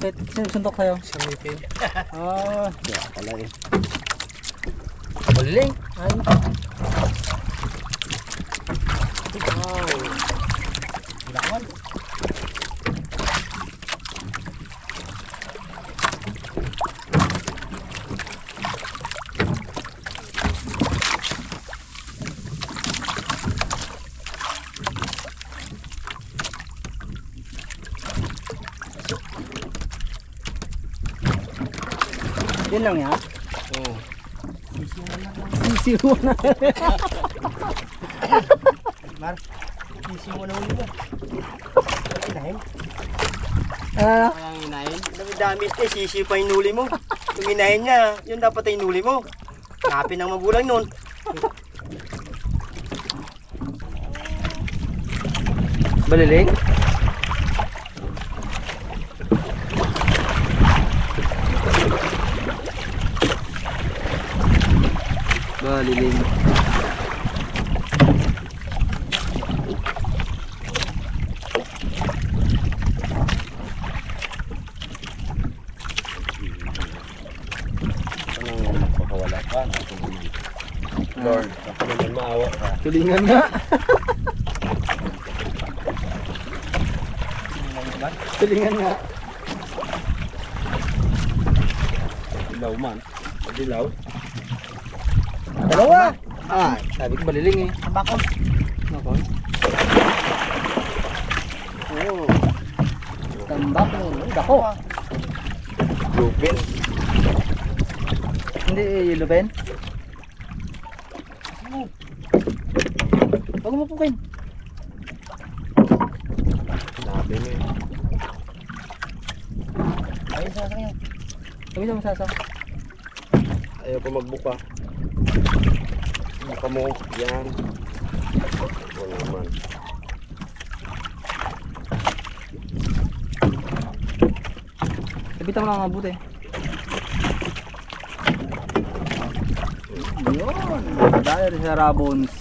Bakit? Sino suntok sa'yo? Sa mitin. Ah, Kaya pala eh. Baliling. ay. Wow. Lawan. Yun lang yan? Oo. Sisiwa na. Mar, sisiwa na ulit mo. Inahin? Ah, Inahin? Dami-dami eh, sisiw pa inuli mo. Yung inahin niya, yun dapat ay inuli mo. Kapin ang magulang nun. baliling? Baliling. Anong magpapawala ka? Lord, ako naman maawa ka. Tulingan nga. Tulingan nga. Dilaw man. Dilaw? Dalawa. Ah, sabi ko baliling eh. Bakon. Bakon. Oh. Tambak mo. Dako. Lupin. Hindi yellow pen. Huwag mo pukin. Sabi mo eh. Ayun sa akin yun. Huwag mo sasa. Ayaw pa magbuka. Buka mo. Yan. O naman. Sabitan mo lang mabuti. Yun. Dahil sa rabons.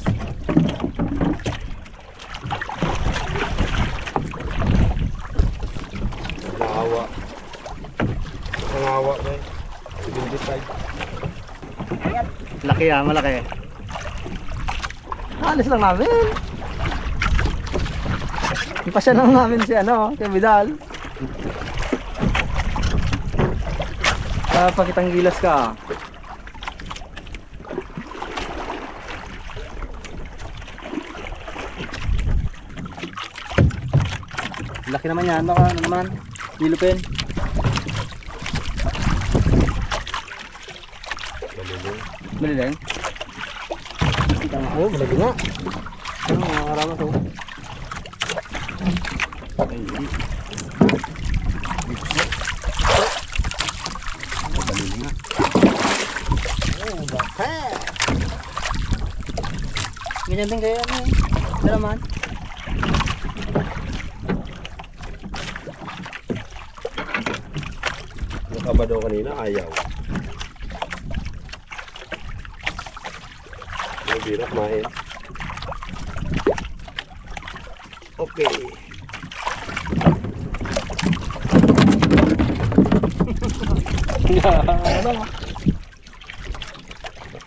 Nangawa. Nangawa eh. 75. Laki ah, malaki. Alis lang namin. Ipasya lang namin si ano, si Vidal. Pakitang gilas ka. Laki naman yan, baka ano naman, dilupin. Baliling. Baliling? Oo, malagi nga. Ano, mga karamas oh. Baliling nga. Oh, baka. Ganyan din kayo ano eh. Dalaman. Nakaba daw kanina, ayaw. May birap mahin. Okay. Ano?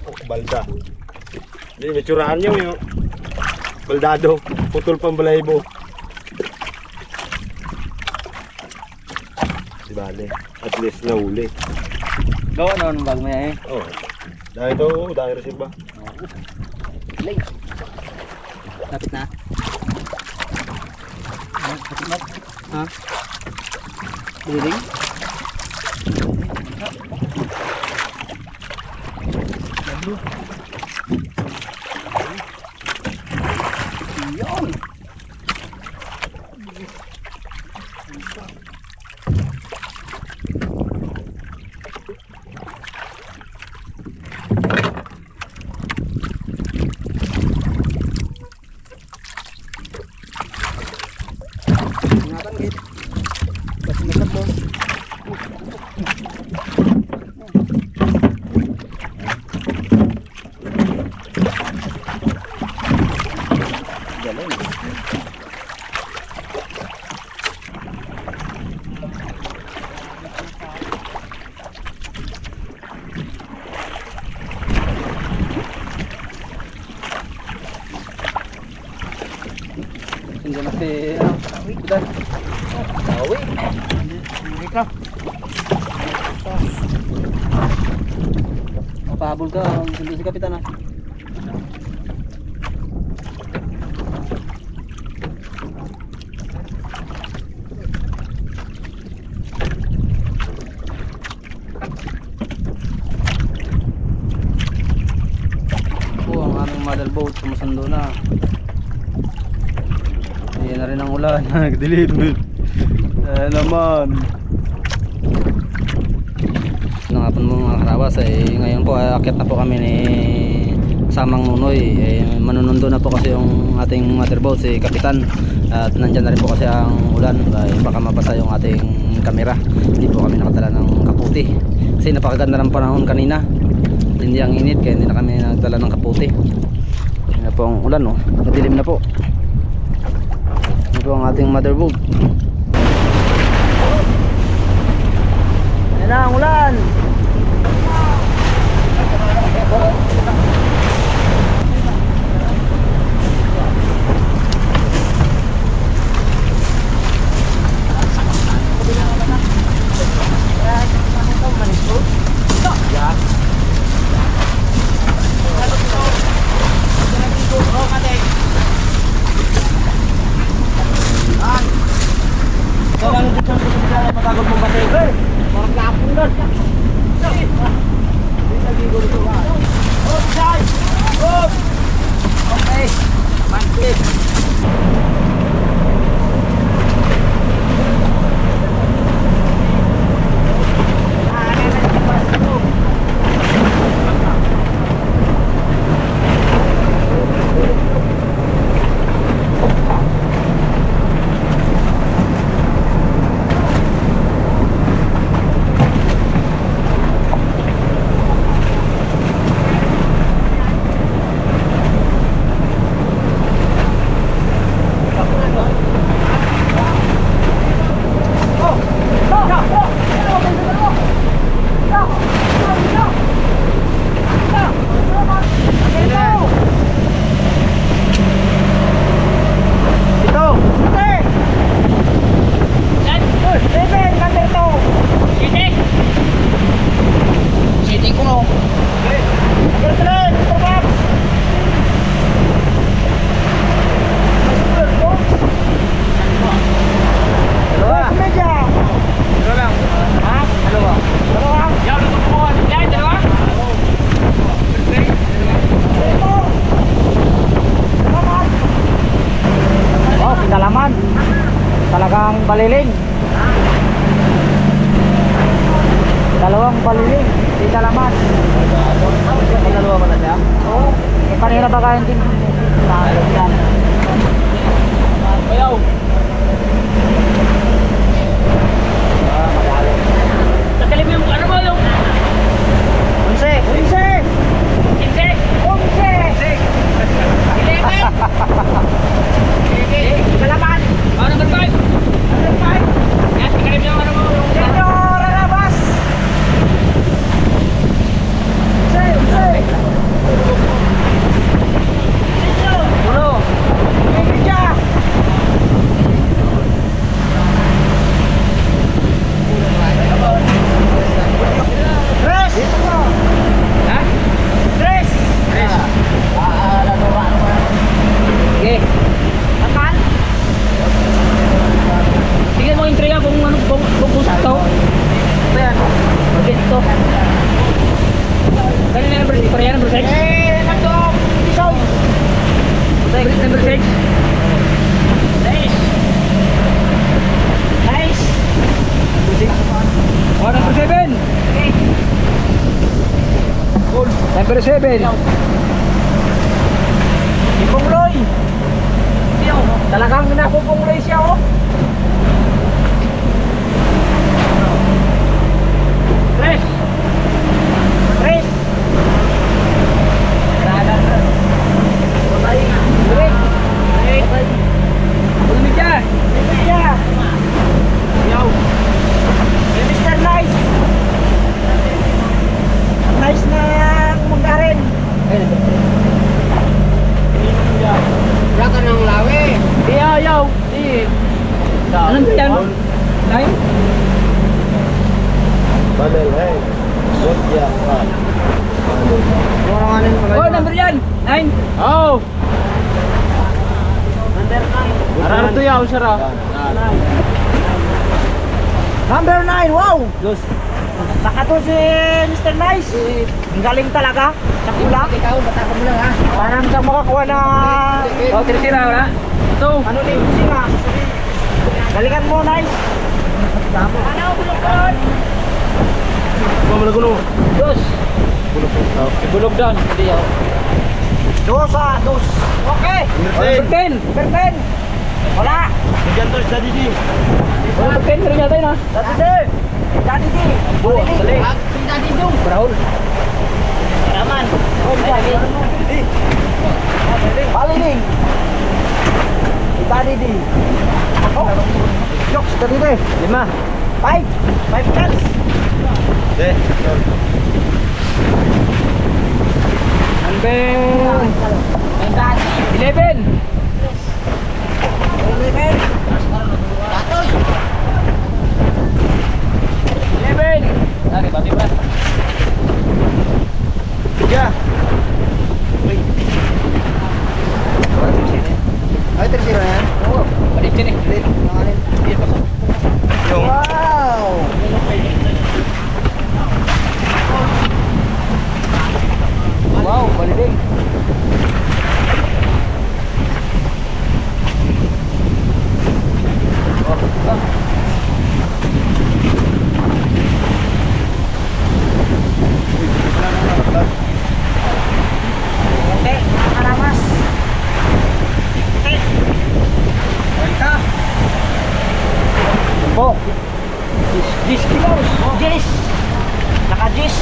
Oh, balda. Hindi, may tsurahan niyo yun. Baldado. Putol pang balaybo. Bale, at least nahuli. Gawa naman ng bago mo yan eh. Oh. Dahil ito, dahil reserva. Lay. Lapit na. Lapit na. Ha? Baliling? Yun! Ingatan git. Basta magkatlo. na. Mapahabol ka, sundo si Kapitan ah. Ang aming mother boat sumusundo na. Ayan na rin ang ulan. Nagdilim. Ayan naman. Nangapon mo mga karawas ngayon po akit na po kami ni Samang Nunoy. Manunundo na po kasi yung ating mother boat si Kapitan. At nandyan na rin po kasi ang ulan. Baka mabasa yung ating kamera. Hindi po kami nakadala ng kaputi. Kasi napakaganda ng panahon kanina. Hindi ang init kaya hindi na kami nagdala ng kaputi. Yan na po ang ulan oh. Madilim na po. Yan po ang ating mother boat. Yan na ang ulan. Talagang baliling. Dalawang baliling. Di dalaman. May dalawa ba na siya? Oo. Kanina ba kayo din? Yan. Ayaw. Magaling. Tatalim yung ano mo yung? Unse. Unse. Unse. Unse. Unse. Dalaman. Oh, number 5. Number 5. Yan, sikarip yung ano mo. Senyor Arabas. Say, say. Senyor. Uno. Media. Tres. Ha? Tres. Tres. Ano ba? Okay. Apan? Tingnan mo yung tray kung ano kung gusto. Ito yan. Ito. Kali na number 6. Pareha number 6. Ito. Isaw. Number 6. Nice. Nice. Oh, number 7. Okay. Number 7. Ipungloy. Talagang nakupungloy siya oh. Tres. Tres. Patay. Break. Break. Ulmidya. Ulmidya. Yaw. Mr. Nice. Nice na kumanggarin. Wala ka ng lawi. Iya, yaw. Di. Badal, hey. Good job. Oh, number yan. 9. Oh! Arang to yaw, sara. Number 9. Wow. Dos. Saka to si Mr. Nice. Ang galing talaga. Sa kula. Ikaw, bataka mo lang ha. Parang ka makakuha na... Oh, tira-tira wala. Ito. Ano na yung singa? Galingan mo, Nice. Ano, bulog-bulog. Mamalagulo. Dos. Ibulog doon. Hindi ako. Dos. Okay. Number 10. Number 10. Wala. Bigyan to sa Didi. Wala, 10 meron yata yun ha. Daddy D. Oo, dali. Daddy Dong. Brahol. Raman. Baliling. Daddy D. Oh. Jokes, Daddy D. 5. 5 cans. De. Number 11. 11. Lagi, bati ba? Tiga. Ay, tersira na yan. Oo, balik dyan eh. Yung. Wow. Wow, baliling. Oke, nakaramas. Oke. Ka. Po. Jis kilos. Jis. Naka-jis.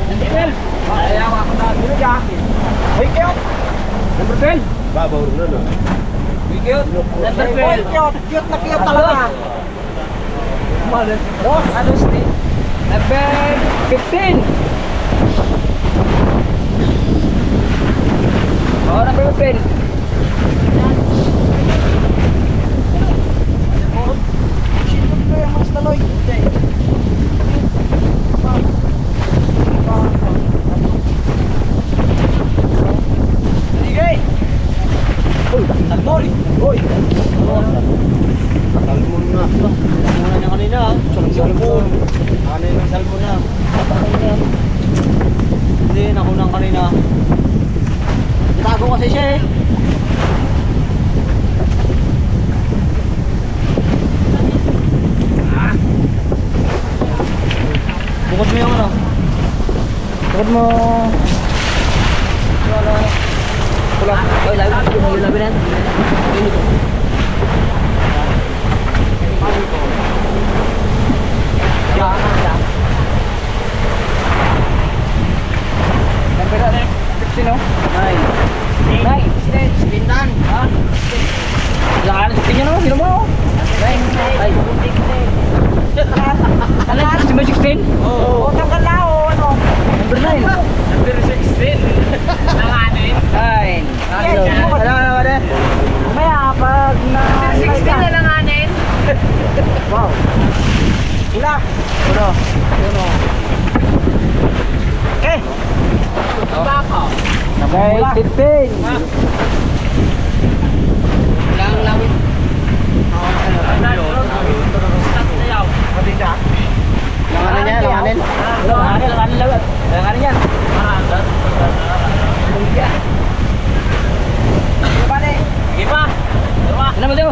Number 12. Ayaw ako na dulu ya. Hoy, cute. Number 12. Babaw na no. Cute. Number Hoy, 12. cute. Cute na cute talaga. Dos. Ados ni. Number 15. Oh, number 15. Sino ko yung mas taloy? Sige. Talmol. Hoy. Salmon na. Muna niya kanina. Salmon. Ano yung salmon na? Hindi, nakunang kanina. Itago kasi siya eh. Bukod mo yung ano? Bukod mo. Pula. Oy, labi na. Number 16 no? 9. Bintan. Ha? Lakan sa tingin no? Sino mo? Ay. Ano? 16? Oo. Tanggal na o ano. Number 9. Number 16. Nanganin. 9. Ano na? Mamaya pag na... 16 na nanganin. Wow. Ila. Uno. Eh. Baka. Number 15. Lang lawit. Langanin niya, langanin. Langanin yan. Sige pa. Ano mo daw?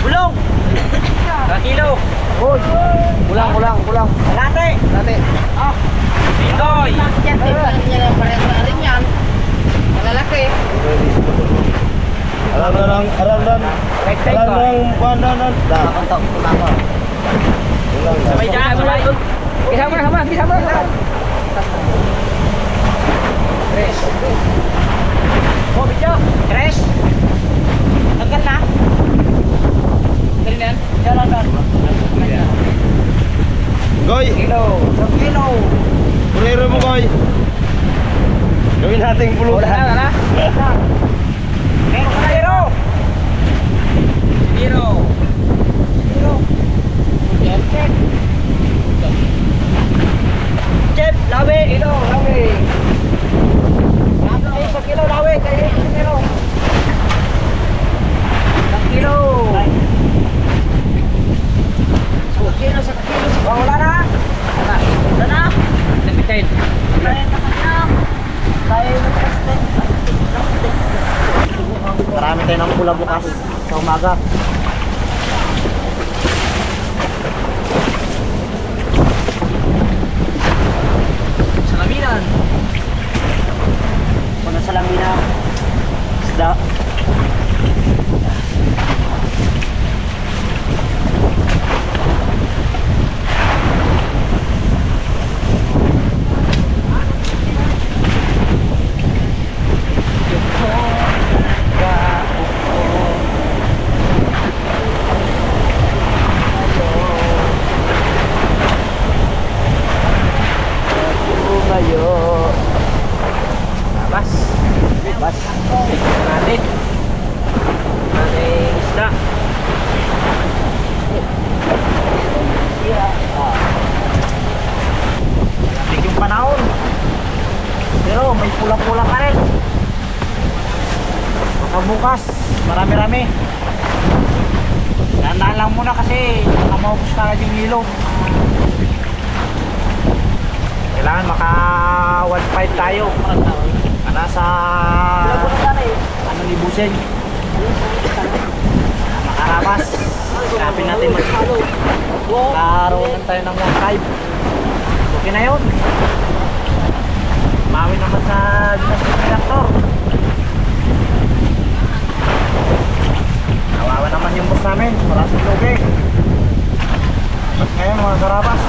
Bulong. Kakilo. Uy. Kulang. Late. Dati. Pindoy. Alam pananan. Sabay dyan, sabay. Kisama. Tres. Oh, video. Tres. Tanggal na. Dali na yan. Jalan. Goy, Kilo. 1 kilo. purero mo Goy. Gawin nating Wala pulutan. na. Pero. pula bukas sa umaga. Salaminan. Kung sa lamina, isda. Bas. Bas. Natin. Natin isda. Lamig yung panahon. Pero may pula-pula pa rin. Baka bukas, marami-rami. Dahan-dahan lang muna kasi baka maubos na yung ilog. Kailangan maka 1.5 tayo. Nasa ano ni Buseng. Makarabas. Kapin natin karoon tayo ng 1.5. Okay na yun. Mawi naman sa ginastos ng doktor. Nawawa naman yung bus namin. Maraming lugi. At ngayon mga karabas,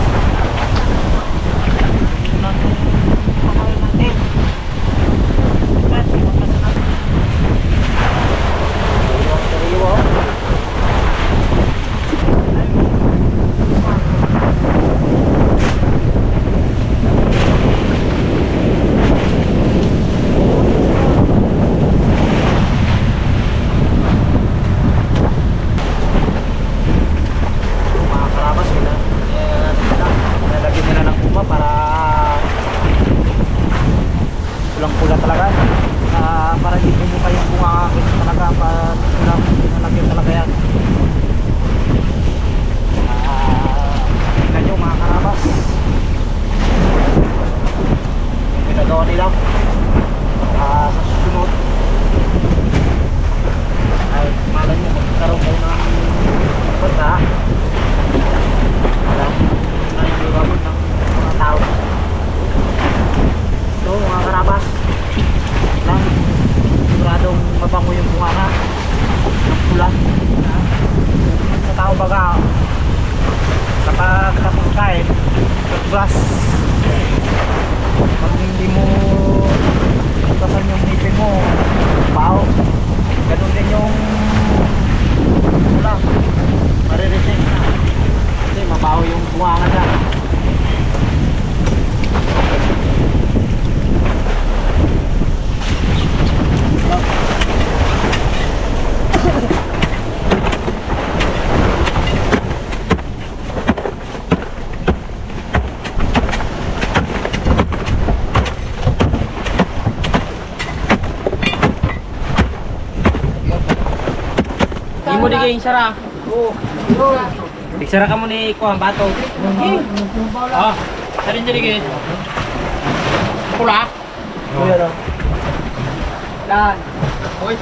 pulang-pula talaga. Para hindi bumuka yung bunga talaga pag nalagyan talaga yan. Tingnan nyo mga karabas, yung ginagawa nila sa susunod ay malan nyo magkaroon kayo ng bata. Alam na yung gawin ng mga tao. So mga karabas lang, siguradong mabango yung bunganga ng pula. Sa tao baga kapag tapos kain glass, pag hindi mo kasan yung ngipin mo bao, ganun din yung pula, mariresin na kasi mabaho yung bunganga dyan. Hindi mo digay sara. Oo. Diksara ka mo ni ko ang bato. Ah, sarin digay. Pula. Dan. Hoy.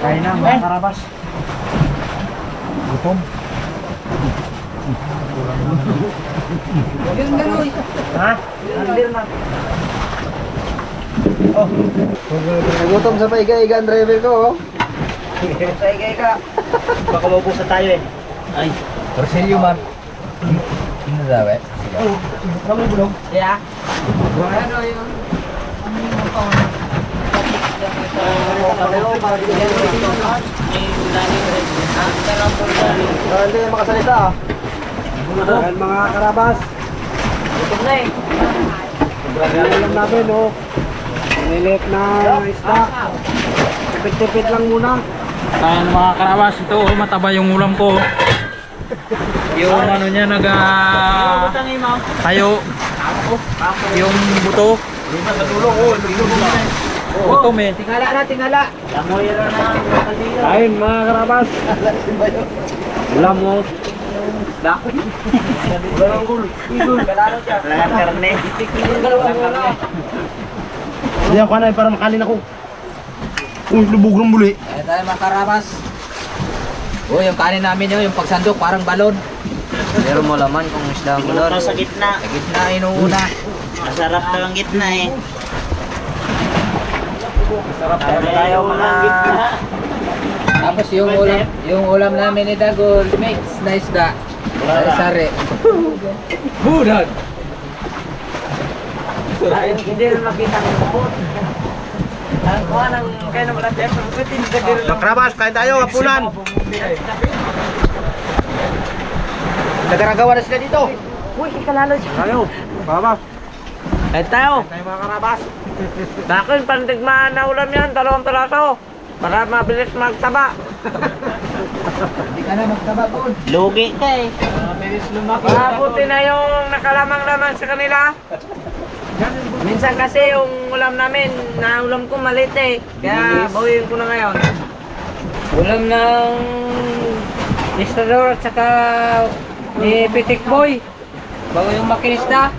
Kain na mga karabas. Gutom. Ha? Andir na. Oh. Nagutom sa paiga-iga ang driver ko. Oh. Sa ka. Baka maubusan tayo eh. Ay. Persilyo man. Ano daw eh? Oh, kamu belum? Ya. Ano yun? Hindi na makasalita ah. Ayan mga karabas. Gutom na eh. Alam namin oh. Nilit na isda. Tipid-tipid lang muna. Ayan mga karabas, ito mataba yung ulam ko. Yung ano niya tayo. Yung buto. Gutom eh. Tingala na, tingala. Lamoy na na. Ayun mga karabas. Ulam mo. Walang gul. Igul. Lahat karne. Hindi ako kanay para makalin ako. Uy, lubog ng muli. Kaya tayo mga karabas. Oh, yung kanin namin yun, yung pagsandok parang balon. Pero mo laman kung isda ang balon. Sa gitna. Sa gitna, inuuna. Masarap na lang gitna eh. Sarap Tayo mga gitna. Tapos yung ulam namin ni Dagol, mix na isda. Sari-sari. Budan! Hindi na makita ng kapot. Ang kuha ng kaya ng malati. Makrabas, kain tayo, hapunan. Nagaragawa na sila dito. Uy, ikalalo siya. Tayo, babas. Kahit tayo. Tayo mga karabas. Dakin, pandigmaan na ulam yan. 2 piraso. Para mabilis magtaba. Hindi ka na magtaba doon. Lugi ka eh. Mabilis lumaki. Mabuti na yung nakalamang-laman sa kanila. Minsan kasi yung ulam namin, na ulam ko maliit eh. Kaya bawiin ko na ngayon. Ulam ng Istador at saka ni Pitik Boy. Bago yung makinisda.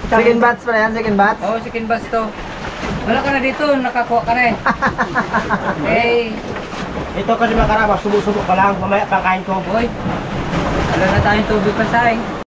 Second batch pa yan, second batch. Oo, second batch to. Wala ka na dito, nakakuha ka na eh. Eh, Ito kasi mga karabas, subo-subo ka lang. Mamaya pangkain ko. boy. Wala na tayong tubig pa saing.